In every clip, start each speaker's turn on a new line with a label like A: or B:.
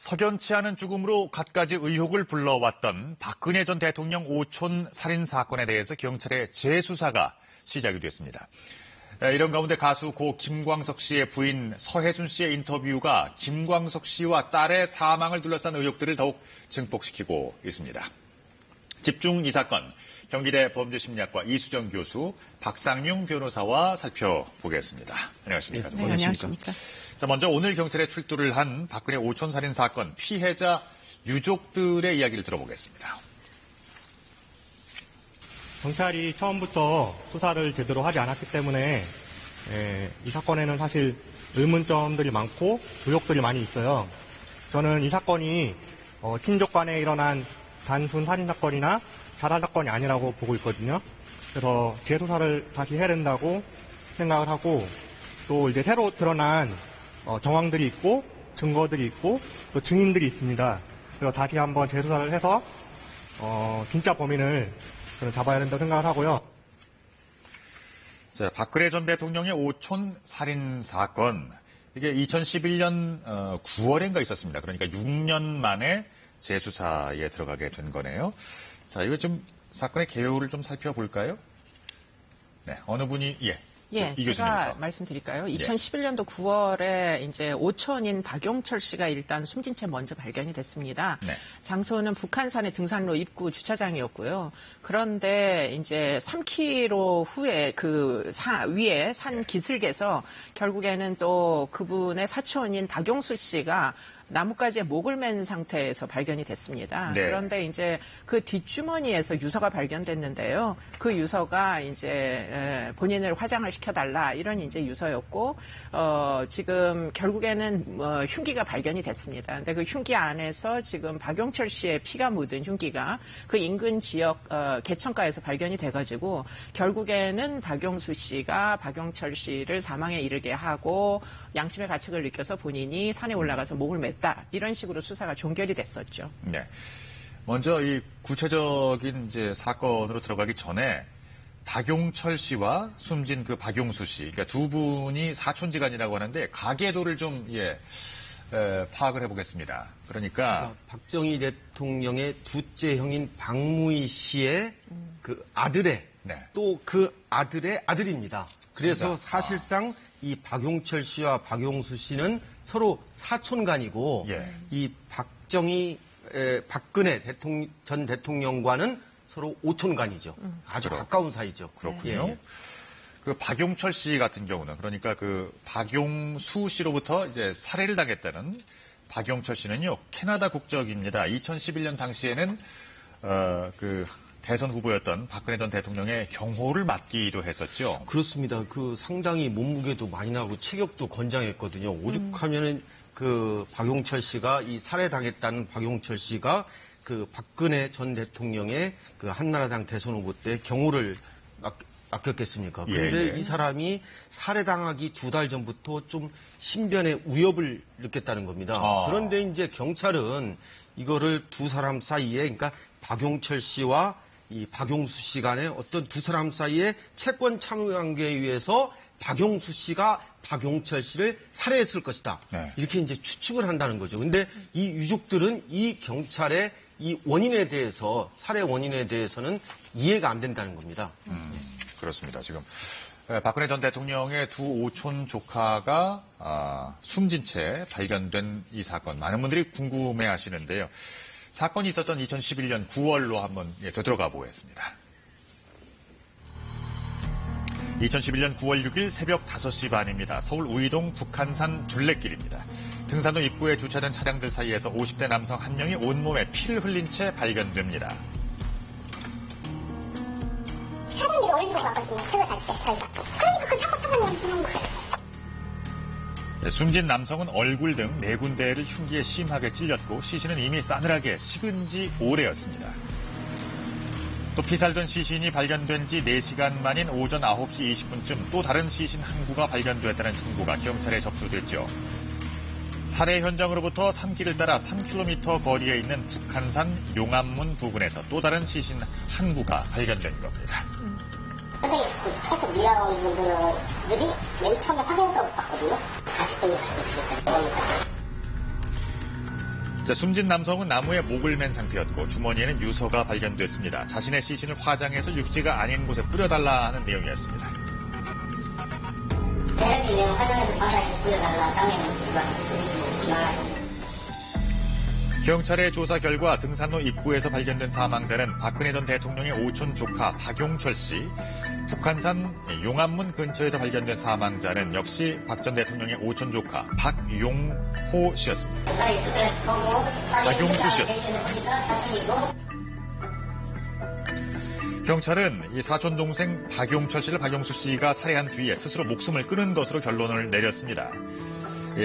A: 석연치 않은 죽음으로 갖가지 의혹을 불러왔던 박근혜 전 대통령 오촌 살인 사건에 대해서 경찰의 재수사가 시작이 됐습니다. 이런 가운데 가수 고 김광석 씨의 부인 서혜순 씨의 인터뷰가 김광석 씨와 딸의 사망을 둘러싼 의혹들을 더욱 증폭시키고 있습니다. 집중 이 사건, 경기대 범죄심리학과 이수정 교수, 박상용 변호사와 살펴보겠습니다. 안녕하십니까?
B: 네, 안녕하십니까?
A: 자, 먼저 오늘 경찰에 출두를 한 박근혜 오촌 살인 사건 피해자 유족들의 이야기를 들어보겠습니다.
C: 경찰이 처음부터 수사를 제대로 하지 않았기 때문에 이 사건에는 사실 의문점들이 많고 의혹들이 많이 있어요. 저는 이 사건이 친족 간에 일어난 단순 살인사건이나 자살사건이 아니라고 보고 있거든요. 그래서 재수사를 다시 해야 된다고 생각을 하고, 또 이제 새로 드러난 정황들이 있고 증거들이 있고 또 증인들이 있습니다. 그래서 다시 한번 재수사를 해서 진짜 범인을 저는 잡아야 된다고 생각을 하고요.
A: 자, 박근혜 전 대통령의 오촌 살인 사건, 이게 2011년 9월인가 있었습니다. 그러니까 6년 만에 재수사에 들어가게 된 거네요. 자, 이거 좀 사건의 개요를 좀 살펴볼까요? 네, 어느 분이
B: 이 제가 말씀드릴까요? 2011년도 9월에 이제 오촌인 박용철 씨가 일단 숨진 채 먼저 발견이 됐습니다.
A: 네.
B: 장소는 북한산의 등산로 입구 주차장이었고요. 그런데 이제 3km 후에 위에 산 기슭에서 결국에는 또 그분의 사촌인 박용수 씨가 나뭇가지에 목을 맨 상태에서 발견이 됐습니다.
A: 네.
B: 그런데 이제 그 뒷주머니에서 유서가 발견됐는데요. 그 유서가 이제 본인을 화장을 시켜달라 이런 이제 유서였고, 지금 결국에는 흉기가 발견이 됐습니다. 근데 그 흉기 안에서 지금 박용철 씨의 피가 묻은 흉기가 그 인근 지역 개천가에서 발견이 돼가지고 결국에는 박용수 씨가 박용철 씨를 사망에 이르게 하고 양심의 가책을 느껴서 본인이 산에 올라가서 목을 맸다. 이런 식으로 수사가 종결이 됐었죠.
A: 네. 먼저 이 구체적인 이제 사건으로 들어가기 전에 박용철 씨와 숨진 그 박용수 씨, 그러니까 두 분이 사촌지간이라고 하는데 가계도를 좀 파악을 해보겠습니다. 그러니까
D: 박정희 대통령의 둘째 형인 박무희 씨의 그 아들의 또 그 아들의 아들입니다. 그래서
A: 그러니까,
D: 사실상 이 박용철 씨와 박용수 씨는 서로 사촌간이고 이 박근혜 전 대통령과는 서로 오촌간이죠. 아주 가까운 사이죠.
A: 그렇군요. 그 박용철 씨 같은 경우는 그러니까 그 박용수 씨로부터 이제 살해를 당했다는 박용철 씨는요 캐나다 국적입니다. 2011년 당시에는 그 대선 후보였던 박근혜 전 대통령의 경호를 맡기도 했었죠.
D: 그렇습니다. 그 상당히 몸무게도 많이 나고 체격도 건장했거든요. 오죽하면은 그 박용철 씨가 이 살해당했다는 박용철 씨가 그 박근혜 전 대통령의 그 한나라당 대선 후보 때 경호를 맡겼겠습니까? 그런데 이 사람이 살해당하기 2달 전부터 좀 신변의 위협을 느꼈다는 겁니다. 그런데 이제 경찰은 이거를 두 사람 사이에, 그러니까 박용철 씨와 이 박용수 씨 간의 어떤 두 사람 사이에 채권 참여 관계에 의해서 박용수 씨가 박용철 씨를 살해했을 것이다. 이렇게 이제 추측을 한다는 거죠. 근데 이 유족들은 이 경찰의 이 원인에 대해서, 살해 원인에 대해서는 이해가 안 된다는 겁니다.
A: 그렇습니다. 지금 박근혜 전 대통령의 두 오촌 조카가 숨진 채 발견된 이 사건, 많은 분들이 궁금해 하시는데요. 사건이 있었던 2011년 9월로 한번 되돌아가 보겠습니다. 2011년 9월 6일 새벽 5시 반입니다. 서울 우이동 북한산 둘레길입니다. 등산로 입구에 주차된 차량들 사이에서 50대 남성 한 명이 온몸에 피를 흘린 채 발견됩니다.
E: 사장님이 어린 거 같거든요. 그거 살 때, 저희가. 그러니까 그 사고 처벌을 하는 거예요.
A: 숨진 남성은 얼굴 등 4군데를 흉기에 심하게 찔렸고 시신은 이미 싸늘하게 식은 지 오래였습니다. 또 피살된 시신이 발견된 지 4시간 만인 오전 9시 20분쯤 또 다른 시신 한 구가 발견됐다는 신고가 경찰에 접수됐죠. 살해 현장으로부터 산길을 따라 3km 거리에 있는 북한산 용암문 부근에서 또 다른 시신 한 구가 발견된 겁니다.
E: 선생님, 처음 미아원 분들이 맨 처음에 확인했다고 봤거든요. 40분이 갈 수 있으니까.
A: 자, 숨진 남성은 나무에 목을 맨 상태였고 주머니에는 유서가 발견됐습니다. 자신의 시신을 화장해서 육지가 아닌 곳에 뿌려달라 하는 내용이었습니다.
E: 대략이 내가 화장해서 바다에 뿌려달라. 땅에는 뿌리지 말라.
A: 경찰의 조사 결과 등산로 입구에서 발견된 사망자는 박근혜 전 대통령의 오촌 조카 박용철 씨, 북한산 용암문 근처에서 발견된 사망자는 역시 박 전 대통령의 오촌 조카 박용호 씨였습니다. 박용수 씨였습니다. 경찰은 이 사촌 동생 박용철 씨를 박용수 씨가 살해한 뒤에 스스로 목숨을 끊은 것으로 결론을 내렸습니다.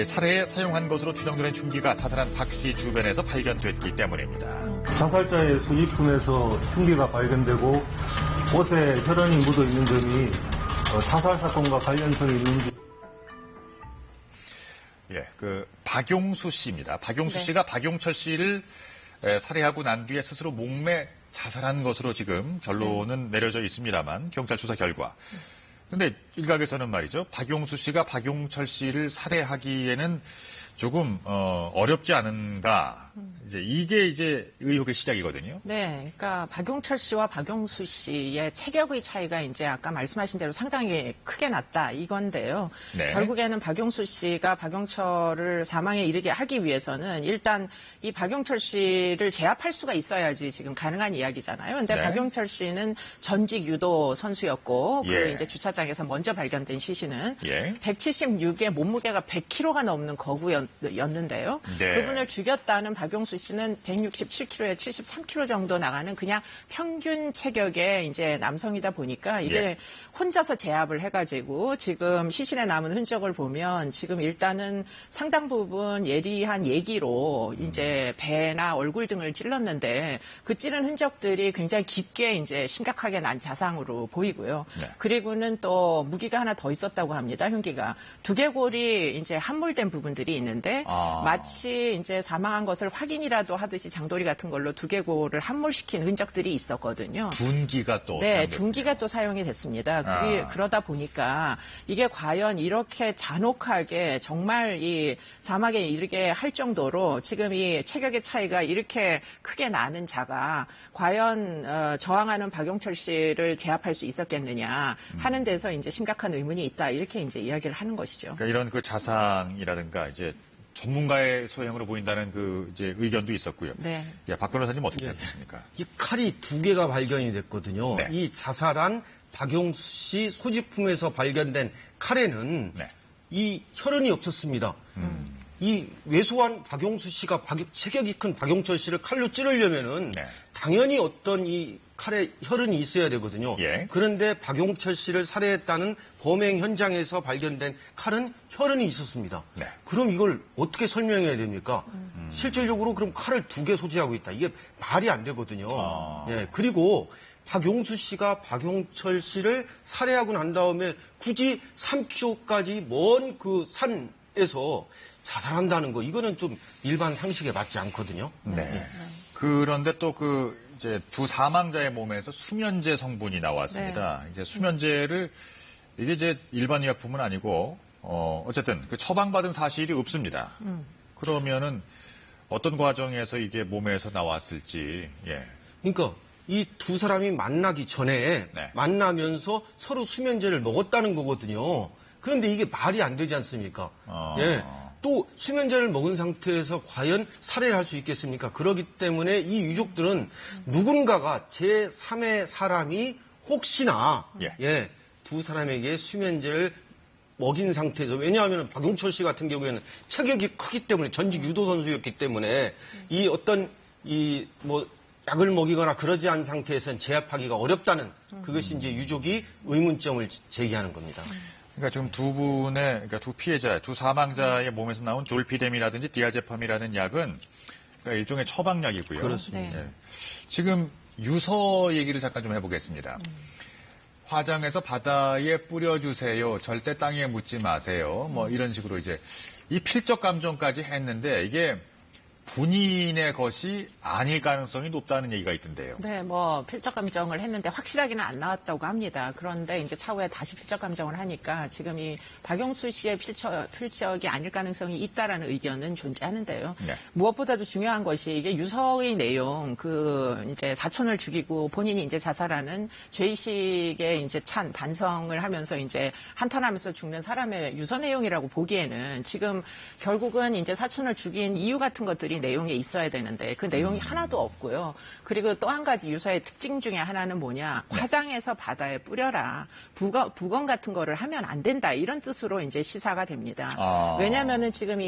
A: 살해에 사용한 것으로 추정되는 흉기가 자살한 박 씨 주변에서 발견됐기 때문입니다.
F: 자살자의 소지품에서 흉기가 발견되고 옷에 혈흔이 묻어 있는 점이 자살 사건과 관련성이 있는지.
A: 예, 그 박용수 씨입니다. 박용수
B: 네.
A: 씨가 박용철 씨를 살해하고 난 뒤에 스스로 목매 자살한 것으로 지금 결론은 내려져 있습니다만 경찰 수사 결과. 근데 일각에서는 말이죠. 박용수 씨가 박용철 씨를 살해하기에는 조금 어렵지 않은가. 이게 이제 의혹의 시작이거든요.
B: 네, 그러니까 박용철 씨와 박용수 씨의 체격의 차이가 이제 아까 말씀하신 대로 상당히 크게 났다 이건데요.
A: 네.
B: 결국에는 박용수 씨가 박용철을 사망에 이르게 하기 위해서는 일단 이 박용철 씨를 제압할 수가 있어야지 지금 가능한 이야기잖아요. 근데
A: 네.
B: 박용철 씨는 전직 유도 선수였고 그
A: 예.
B: 이제 주차장에서 먼저 발견된 시신은
A: 예.
B: 176에 몸무게가 100kg가 넘는 거구였는데요.
A: 네.
B: 그분을 죽였다는 박용수 씨는 167kg에 73kg 정도 나가는 그냥 평균 체격의 이제 남성이다 보니까 이게
A: 예.
B: 혼자서 제압을 해가지고 지금 시신에 남은 흔적을 보면 지금 일단은 상당 부분 예리한 예기로 이제 배나 얼굴 등을 찔렀는데 그 찌른 흔적들이 굉장히 깊게 이제 심각하게 난 자상으로 보이고요.
A: 네.
B: 그리고는 또 무기가 하나 더 있었다고 합니다. 흉기가 두개골이 이제 함몰된 부분들이 있는데 마치 이제 사망한 것을 확인이라도 하듯이 장도리 같은 걸로 두개골을 함몰시킨 흔적들이 있었거든요.
A: 둔기가 또
B: 네,
A: 사용됐군요.
B: 둔기가 또 사용이 됐습니다.
A: 아.
B: 그러다 보니까 이게 과연 이렇게 잔혹하게 정말 이 사막에 이르게 할 정도로 지금 이 체격의 차이가 이렇게 크게 나는 자가 과연 저항하는 박용철 씨를 제압할 수 있었겠느냐 하는 데서 이제 심각한 의문이 있다 이렇게 이제 이야기를 하는 것이죠.
A: 그러니까 이런 그 자상이라든가 이제 전문가의 소행으로 보인다는 그 이제 의견도 있었고요.
B: 네.
A: 예, 박 변호사님 어떻게 생각하십니까?
D: 이 칼이 2개가 발견이 됐거든요.
A: 네.
D: 이 자살한 박용수 씨 소지품에서 발견된 칼에는
A: 네.
D: 이 혈흔이 없었습니다. 이 왜소한 박용수 씨가 체격이 큰 박용철 씨를 칼로 찌르려면은
A: 네.
D: 당연히 어떤 이 칼에 혈흔이 있어야 되거든요.
A: 예.
D: 그런데 박용철 씨를 살해했다는 범행 현장에서 발견된 칼은 혈흔이 있었습니다.
A: 네.
D: 그럼 이걸 어떻게 설명해야 됩니까? 실질적으로 그럼 칼을 2개 소지하고 있다. 이게 말이 안 되거든요. 예. 그리고 박용수 씨가 박용철 씨를 살해하고 난 다음에 굳이 3km까지 먼 그 산에서 자살한다는 거 이거는 좀 일반 상식에 맞지 않거든요.
A: 네. 그런데 또 그 이제 두 사망자의 몸에서 수면제 성분이 나왔습니다. 이제 수면제를 이게 이제 일반 의약품은 아니고 어쨌든 그 처방받은 사실이 없습니다. 그러면은 어떤 과정에서 이게 몸에서 나왔을지 예.
D: 그러니까 이 두 사람이 만나기 전에
A: 네.
D: 만나면서 서로 수면제를 먹었다는 거거든요. 그런데 이게 말이 안 되지 않습니까? 예. 또 수면제를 먹은 상태에서 과연 살해를 할 수 있겠습니까? 그렇기 때문에 이 유족들은 누군가가 제3의 사람이 혹시나
A: 예.
D: 두 사람에게 수면제를 먹인 상태에서 왜냐하면 박용철 씨 같은 경우에는 체격이 크기 때문에 전직 유도 선수였기 때문에 이 어떤 이 뭐 약을 먹이거나 그러지 않은 상태에서는 제압하기가 어렵다는 그것이 이제 유족이 의문점을 제기하는 겁니다.
A: 그러니까 지금 그러니까 두 피해자, 두 사망자의 몸에서 나온 졸피뎀이라든지 디아제팜이라는 약은 그러니까 일종의 처방약이고요.
D: 그렇습니다.
A: 예. 지금 유서 얘기를 잠깐 좀 해보겠습니다. 화장해서 바다에 뿌려주세요. 절대 땅에 묻지 마세요. 뭐 이런 식으로 이제 이 필적 감정까지 했는데 이게 본인의 것이 아닐 가능성이 높다는 얘기가 있던데요.
B: 네, 뭐 필적 감정을 했는데 확실하게는 안 나왔다고 합니다. 그런데 이제 차후에 다시 필적 감정을 하니까 지금 이 박용수 씨의 필적이 아닐 가능성이 있다라는 의견은 존재하는데요.
A: 네.
B: 무엇보다도 중요한 것이 이게 유서의 내용, 이제 사촌을 죽이고 본인이 이제 자살하는 죄의식에 이제 찬 반성을 하면서 이제 한탄하면서 죽는 사람의 유서 내용이라고 보기에는 지금 결국은 이제 사촌을 죽인 이유 같은 것들이 내용에 있어야 되는데 그 내용이 하나도 없고요. 그리고 또 한 가지 유서의 특징 중에 하나는 뭐냐. 화장해서 바다에 뿌려라. 부검 같은 거를 하면 안 된다. 이런 뜻으로 이제 시사가 됩니다. 왜냐면은 지금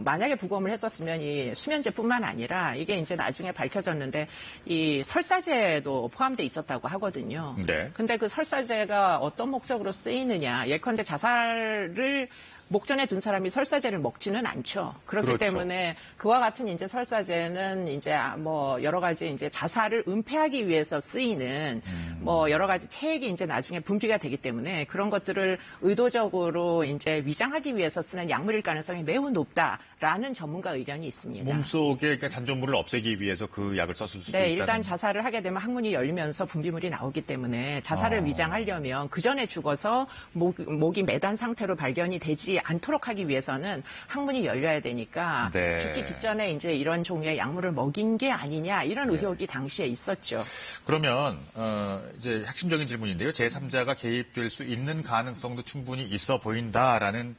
B: 만약에 부검을 했었으면 이 수면제뿐만 아니라 이게 이제 나중에 밝혀졌는데 이 설사제도 포함돼 있었다고 하거든요.
A: 네.
B: 근데 그 설사제가 어떤 목적으로 쓰이느냐. 예컨대 자살을 목전에 둔 사람이 설사제를 먹지는 않죠. 그렇기
A: 그렇죠.
B: 때문에 그와 같은 이제 설사제는 이제 뭐 여러 가지 이제 자살을 은폐하기 위해서 쓰이는 뭐 여러 가지 체액이 이제 나중에 분비가 되기 때문에 그런 것들을 의도적으로 이제 위장하기 위해서 쓰는 약물일 가능성이 매우 높다라는 전문가 의견이 있습니다.
A: 몸속에 잔존물을 없애기 위해서 그 약을 썼을 수도
B: 네,
A: 있다는.
B: 일단 자살을 하게 되면 항문이 열리면서 분비물이 나오기 때문에 자살을 위장하려면 그 전에 죽어서 목이 매단 상태로 발견이 되지 않도록 하기 위해서는 항문이 열려야 되니까
A: 네.
B: 죽기 직전에 이제 이런 종류의 약물을 먹인 게 아니냐 이런 의혹이 당시에 있었죠.
A: 그러면 이제 핵심적인 질문인데요. 제3자가 개입될 수 있는 가능성도 충분히 있어 보인다라는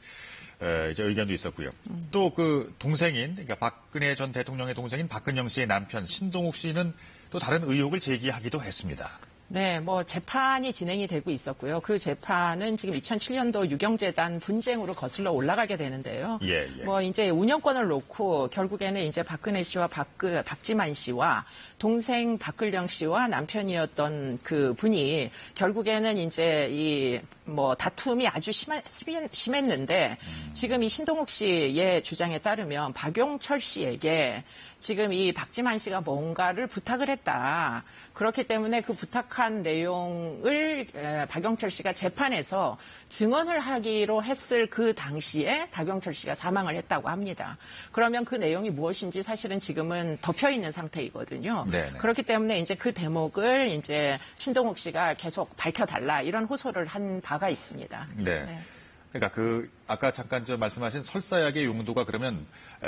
A: 이제 의견도 있었고요. 또 그 동생인, 그러니까 박근혜 전 대통령의 동생인 박근영 씨의 남편 신동욱 씨는 또 다른 의혹을 제기하기도 했습니다.
B: 네, 뭐 재판이 진행이 되고 있었고요. 그 재판은 지금 2007년도 유경재단 분쟁으로 거슬러 올라가게 되는데요.
A: 예.
B: 뭐 이제 운영권을 놓고 결국에는 이제 박근혜 씨와 박지만 씨와 동생 박근영 씨와 남편이었던 그 분이 결국에는 이제 이 뭐 다툼이 아주 심했는데 지금 이 신동욱 씨의 주장에 따르면 박용철 씨에게 지금 이 박지만 씨가 뭔가를 부탁을 했다. 그렇기 때문에 그 부탁한 내용을 박용철 씨가 재판에서 증언을 하기로 했을 그 당시에 박용철 씨가 사망을 했다고 합니다. 그러면 그 내용이 무엇인지 사실은 지금은 덮여 있는 상태이거든요.
A: 네네.
B: 그렇기 때문에 이제 그 대목을 이제 신동욱 씨가 계속 밝혀달라 이런 호소를 한 바가 있습니다.
A: 네. 그러니까 아까 잠깐 말씀하신 설사약의 용도가 그러면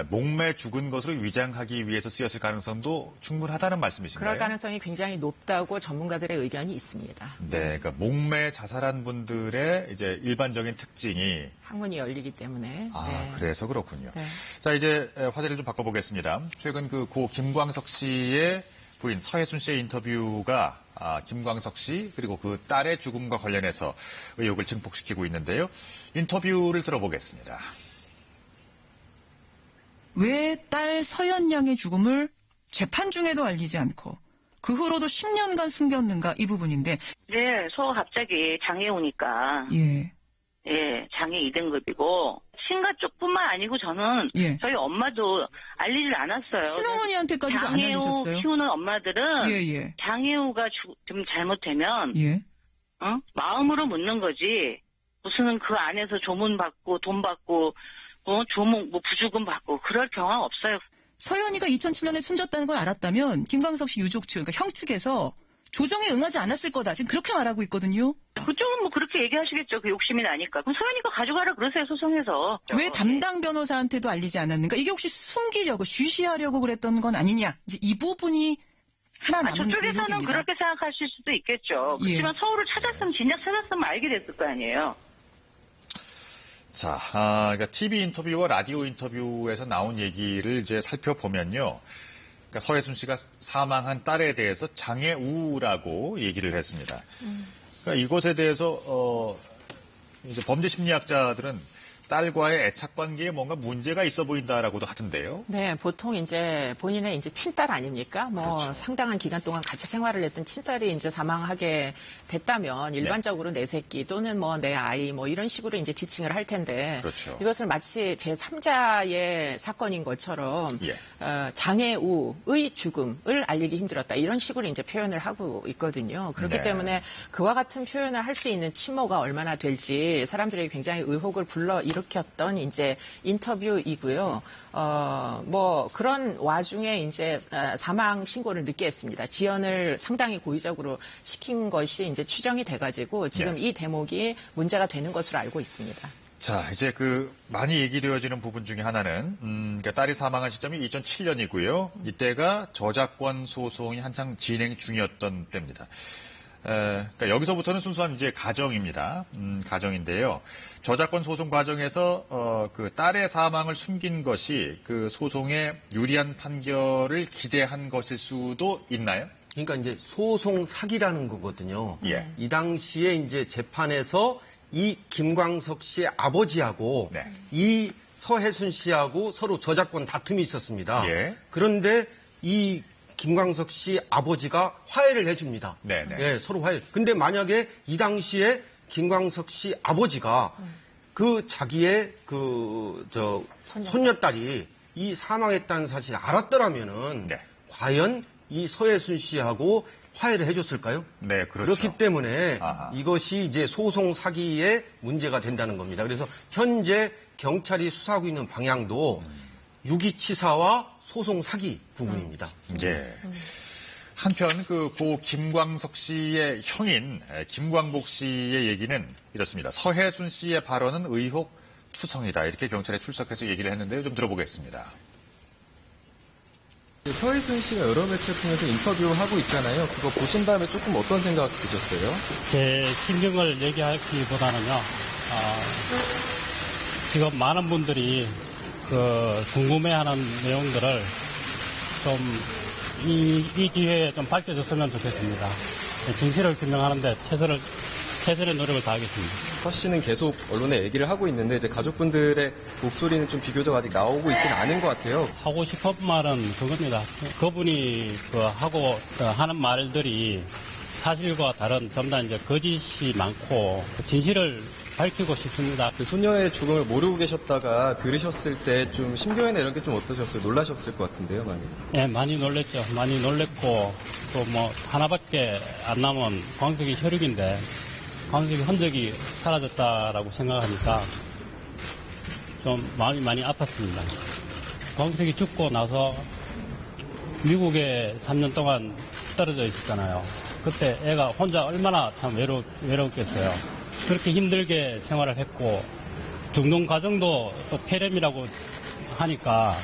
A: 목매 죽은 것을 위장하기 위해서 쓰였을 가능성도 충분하다는 말씀이신가요?
B: 그럴 가능성이 굉장히 높다고 전문가들의 의견이 있습니다.
A: 네, 그러니까 목매 자살한 분들의 이제 일반적인 특징이
B: 항문이 열리기 때문에. 네.
A: 그래서 그렇군요.
B: 네.
A: 자, 이제 화제를 좀 바꿔보겠습니다. 최근 고 김광석 씨의 부인 서혜순 씨의 인터뷰가 김광석 씨 그리고 그 딸의 죽음과 관련해서 의혹을 증폭시키고 있는데요. 인터뷰를 들어보겠습니다.
G: 왜 딸 서연 양의 죽음을 재판 중에도 알리지 않고 그 후로도 10년간 숨겼는가 이 부분인데.
H: 네, 갑자기 장애 오니까.
G: 예.
H: 예, 장애 2등급이고 친가 쪽뿐만 아니고 저는
G: 예.
H: 저희 엄마도 알리질 않았어요.
G: 친어머니한테까지도 안
H: 장애우
G: 알리셨어요?
H: 키우는 엄마들은
G: 예.
H: 장애우가 좀 잘못되면
G: 예.
H: 마음으로 묻는 거지. 무슨 그 안에서 조문 받고 돈 받고 조문 부주금 받고 그럴 경험 없어요.
G: 서연이가 2007년에 숨졌다는 걸 알았다면 김광석 씨 유족 측, 그러니까 형 측에서 조정에 응하지 않았을 거다. 지금 그렇게 말하고 있거든요.
H: 그쪽은 뭐 그렇게 얘기하시겠죠. 그 욕심이 나니까. 그럼 서연이가 가져가라 그러세요, 소송에서.
G: 왜 담당 변호사한테도 알리지 않았는가? 이게 혹시 숨기려고, 쉬쉬하려고 그랬던 건 아니냐? 이제 이 부분이 하나 남은
H: 저쪽에서는
G: 의혹입니다.
H: 그렇게 생각하실 수도 있겠죠.
G: 예.
H: 그렇지만 서울을 찾았으면, 진작 찾았으면 알게 됐을 거 아니에요.
A: 자, 그러니까 TV 인터뷰와 라디오 인터뷰에서 나온 얘기를 이제 살펴보면요. 그러니까 서혜순 씨가 사망한 딸에 대해서 장애우라고 얘기를 했습니다. 그러니까 이것에 대해서 이제 범죄 심리학자들은 딸과의 애착 관계에 뭔가 문제가 있어 보인다라고도 하던데요.
B: 네, 보통 이제 본인의 이제 친딸 아닙니까? 뭐
A: 그렇죠.
B: 상당한 기간 동안 같이 생활을 했던 친딸이 이제 사망하게 됐다면 일반적으로 내 새끼 또는 뭐 내 아이 뭐 이런 식으로 이제 지칭을 할 텐데
A: 그렇죠.
B: 이것을 마치 제3자의 사건인 것처럼
A: 예.
B: 장애우의 죽음을 알리기 힘들었다 이런 식으로 이제 표현을 하고 있거든요. 그렇기
A: 네.
B: 때문에 그와 같은 표현을 할 수 있는 친모가 얼마나 될지 사람들에게 굉장히 의혹을 불러 일으켰던 이제 인터뷰이고요. 뭐 그런 와중에 이제 사망 신고를 늦게 했습니다. 지연을 상당히 고의적으로 시킨 것이 이제 추정이 돼가지고 지금 이 대목이 문제가 되는 것으로 알고 있습니다.
A: 자, 이제 많이 얘기되어지는 부분 중에 하나는, 그러니까 딸이 사망한 시점이 2007년이고요. 이때가 저작권 소송이 한창 진행 중이었던 때입니다. 그러니까 여기서부터는 순수한 이제 가정입니다. 가정인데요. 저작권 소송 과정에서, 딸의 사망을 숨긴 것이 그 소송에 유리한 판결을 기대한 것일 수도 있나요?
D: 그러니까 이제 소송 사기라는 거거든요.
A: 예.
D: 이 당시에 이제 재판에서 이 김광석 씨의 아버지하고
A: 네.
D: 이 서혜순 씨하고 서로 저작권 다툼이 있었습니다.
A: 예.
D: 그런데 이 김광석 씨 아버지가 화해를 해줍니다.
A: 네네.
D: 예, 서로 화해. 근데 만약에 이 당시에 김광석 씨 아버지가 자기의 손녀딸이 이 사망했다는 사실을 알았더라면은
A: 네.
D: 과연 이 서혜순 씨하고 화해를 해줬을까요?
A: 네, 그렇죠.
D: 그렇기 때문에
A: 아하.
D: 이것이 이제 소송 사기의 문제가 된다는 겁니다. 그래서 현재 경찰이 수사하고 있는 방향도 유기치사와 소송 사기 부분입니다.
A: 예. 한편 고 김광석 씨의 형인 김광복 씨의 얘기는 이렇습니다. 서혜순 씨의 발언은 의혹 투성이다. 이렇게 경찰에 출석해서 얘기를 했는데요. 좀 들어보겠습니다.
I: 서혜순 씨가 여러 매체 통해서 인터뷰하고 있잖아요. 그거 보신 다음에 조금 어떤 생각 드셨어요?
J: 제 심경을 얘기하기보다는요, 지금 많은 분들이 궁금해하는 내용들을 좀 이 기회에 좀 밝혀줬으면 좋겠습니다. 진실을 규명하는데 최선의 노력을 다하겠습니다.
I: 서 씨는 계속 언론에 얘기를 하고 있는데 이제 가족분들의 목소리는 좀 비교적 아직 나오고 있지는 않은 것 같아요.
J: 하고 싶은 말은 그겁니다. 그분이 하는 말들이 사실과 다른 전부 다 이제 거짓이 많고 진실을 밝히고 싶습니다.
I: 그 소녀의 죽음을 모르고 계셨다가 들으셨을 때 좀 심경이나 이런 게 좀 어떠셨어요? 놀라셨을 것 같은데요, 많이.
J: 예, 많이 놀랬죠. 많이 놀랬고 또 하나밖에 안 남은 광석이 혈육인데 광석이 흔적이 사라졌다라고 생각하니까 좀 마음이 많이 아팠습니다. 광석이 죽고 나서 미국에 3년 동안 떨어져 있었잖아요. 그때 애가 혼자 얼마나 참 외로웠겠어요. 그렇게 힘들게 생활을 했고 중동 과정도 또 폐렴이라고 하니까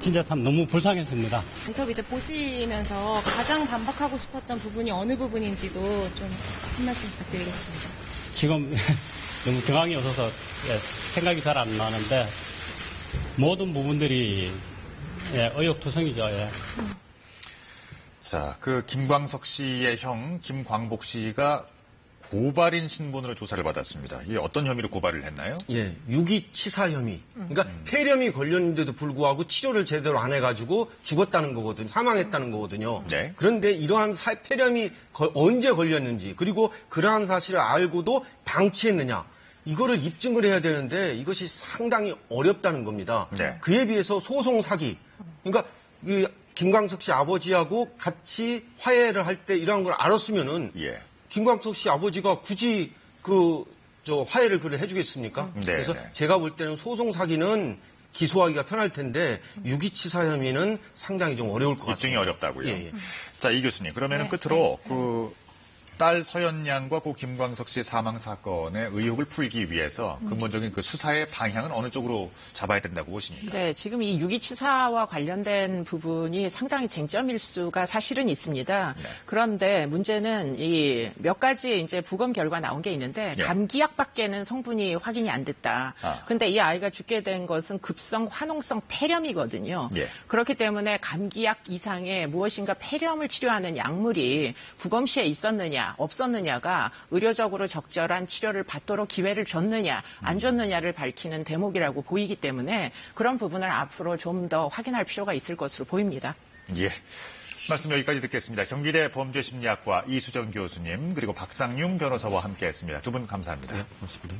J: 진짜 참 너무 불쌍했습니다.
K: 인터뷰 이제 보시면서 가장 반박하고 싶었던 부분이 어느 부분인지도 좀 한 말씀 부탁드리겠습니다.
J: 지금 너무 경황이 없어서 생각이 잘 안 나는데 모든 부분들이 의욕투성이죠. 예.
A: 자, 김광석 씨의 형 김광복 씨가 고발인 신분으로 조사를 받았습니다. 이게 어떤 혐의로 고발을 했나요?
D: 예, 유기치사 혐의. 그러니까 폐렴이 걸렸는데도 불구하고 치료를 제대로 안 해가지고 죽었다는 거거든요. 사망했다는 거거든요.
A: 네.
D: 그런데 이러한 폐렴이 언제 걸렸는지 그리고 그러한 사실을 알고도 방치했느냐. 이거를 입증을 해야 되는데 이것이 상당히 어렵다는 겁니다.
A: 네.
D: 그에 비해서 소송 사기. 그러니까 김광석 씨 아버지하고 같이 화해를 할 때 이러한 걸 알았으면은
A: 예.
D: 김광석 씨 아버지가 굳이 화해를 해주겠습니까?
A: 네,
D: 그래서
A: 네.
D: 제가 볼 때는 소송 사기는 기소하기가 편할 텐데 유기치사 혐의는 상당히 좀 어려울 것 같습니다.
A: 입증이 어렵다고요.
D: 예, 예.
A: 자, 이 교수님. 그러면은 끝으로 딸 서연 양과 김광석 씨의 사망 사건의 의혹을 풀기 위해서 근본적인 수사의 방향은 어느 쪽으로 잡아야 된다고 보십니까?
B: 네, 지금 이 유기치사와 관련된 부분이 상당히 쟁점일 수가 사실은 있습니다.
A: 네.
B: 그런데 문제는 이 몇 가지 이제 부검 결과 나온 게 있는데
A: 예.
B: 감기약밖에는 성분이 확인이 안 됐다. 근데 이 아이가 죽게 된 것은 급성 화농성 폐렴이거든요.
A: 예.
B: 그렇기 때문에 감기약 이상의 무엇인가 폐렴을 치료하는 약물이 부검 시에 있었느냐 없었느냐가 의료적으로 적절한 치료를 받도록 기회를 줬느냐 안 줬느냐를 밝히는 대목이라고 보이기 때문에 그런 부분을 앞으로 좀 더 확인할 필요가 있을 것으로 보입니다.
A: 예. 말씀 여기까지 듣겠습니다. 경기대 범죄심리학과 이수정 교수님 그리고 박상용 변호사와 함께했습니다. 두 분 감사합니다.
D: 네, 고맙습니다.